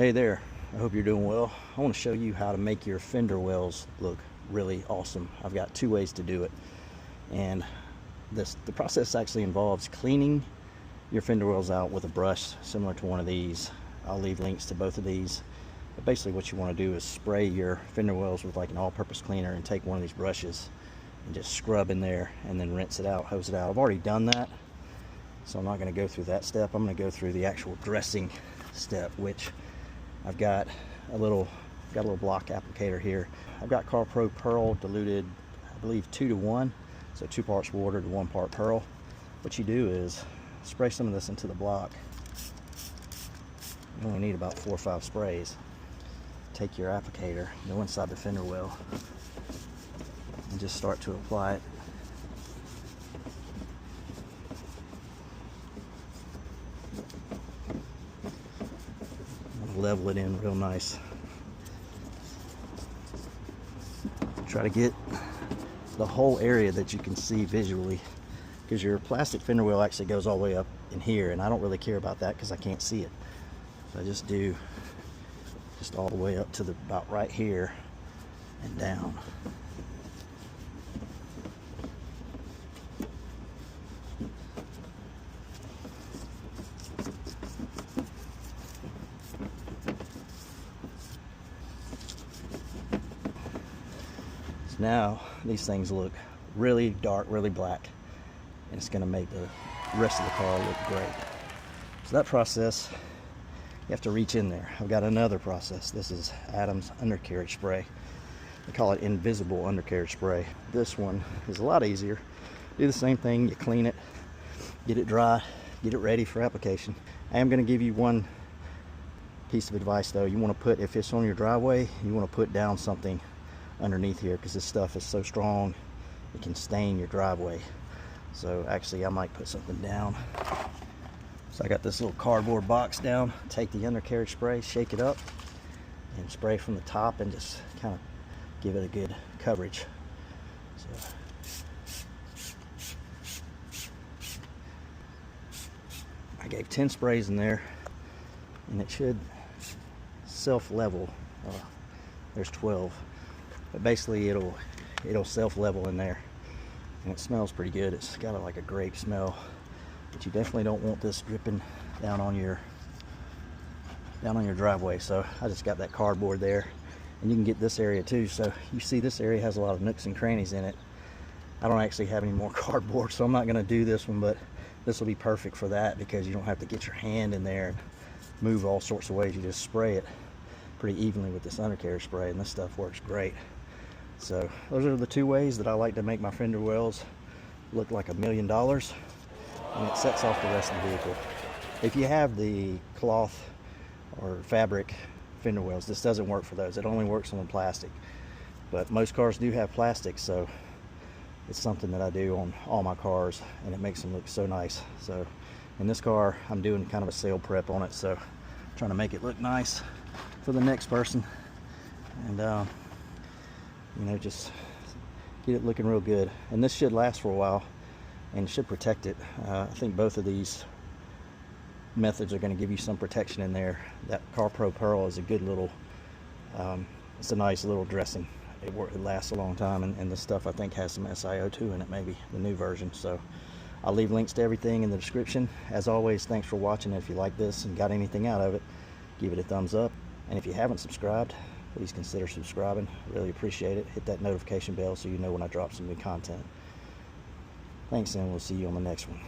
Hey there, I hope you're doing well. I want to show you how to make your fender wells look really awesome. I've got two ways to do it, and the process actually involves cleaning your fender wells out with a brush similar to one of these. I'll leave links to both of these, but basically what you want to do is spray your fender wells with like an all-purpose cleaner and take one of these brushes and just scrub in there and then rinse it out, hose it out. I've already done that, so I'm not going to go through that step. I'm going to go through the actual dressing step, which I've got a little block applicator here. I've got CarPro PERL diluted, I believe 2-to-1, so 2 parts water to 1 part pearl. What you do is spray some of this into the block. You only need about 4 or 5 sprays. Take your applicator, go inside the fender well, and just start to apply it. Level it in real nice. Try to get the whole area that you can see visually, because your plastic fender well actually goes all the way up in here, and I don't really care about that because I can't see it. So I just do just all the way up to about right here and down. Now these things look really dark, really black, and it's going to make the rest of the car look great. So that process, you have to reach in there. I've got another process. This is Adam's undercarriage spray. They call it invisible undercarriage spray. This one is a lot easier. Do the same thing, you clean it, get it dry, get it ready for application. I am going to give you one piece of advice though. You want to put, if it's on your driveway, you want to put down something underneath here, because this stuff is so strong it can stain your driveway. So actually I might put something down. So I got this little cardboard box down. Take the undercarriage spray, shake it up, and spray from the top and just kind of give it a good coverage. So I gave 10 sprays in there, and it should self-level. There's 12. But basically it'll self-level in there, and it smells pretty good. It's got like a grape smell, but you definitely don't want this dripping down on your driveway. So I just got that cardboard there, and you can get this area too. So you see this area has a lot of nooks and crannies in it. I don't actually have any more cardboard, so I'm not going to do this one, but this will be perfect for that, because you don't have to get your hand in there and move all sorts of ways. You just spray it pretty evenly with this undercarriage spray, and this stuff works great. So those are the two ways that I like to make my fender wells look like $1 million, and it sets off the rest of the vehicle. If you have the cloth or fabric fender wells, this doesn't work for those. It only works on the plastic, but most cars do have plastic, so it's something that I do on all my cars, and it makes them look so nice. So in this car I'm doing kind of a sale prep on it, so trying to make it look nice for the next person, and you know, just get it looking real good. And this should last for a while and should protect it. I think both of these methods are going to give you some protection in there. That CarPro PERL is a good little, it's a nice little dressing. It lasts a long time, and this stuff I think has some SiO2 in it, maybe the new version. So I'll leave links to everything in the description. As always, thanks for watching. If you like this and got anything out of it, give it a thumbs up. And if you haven't subscribed, please consider subscribing. Really appreciate it. Hit that notification bell so you know when I drop some new content. Thanks, and we'll see you on the next one.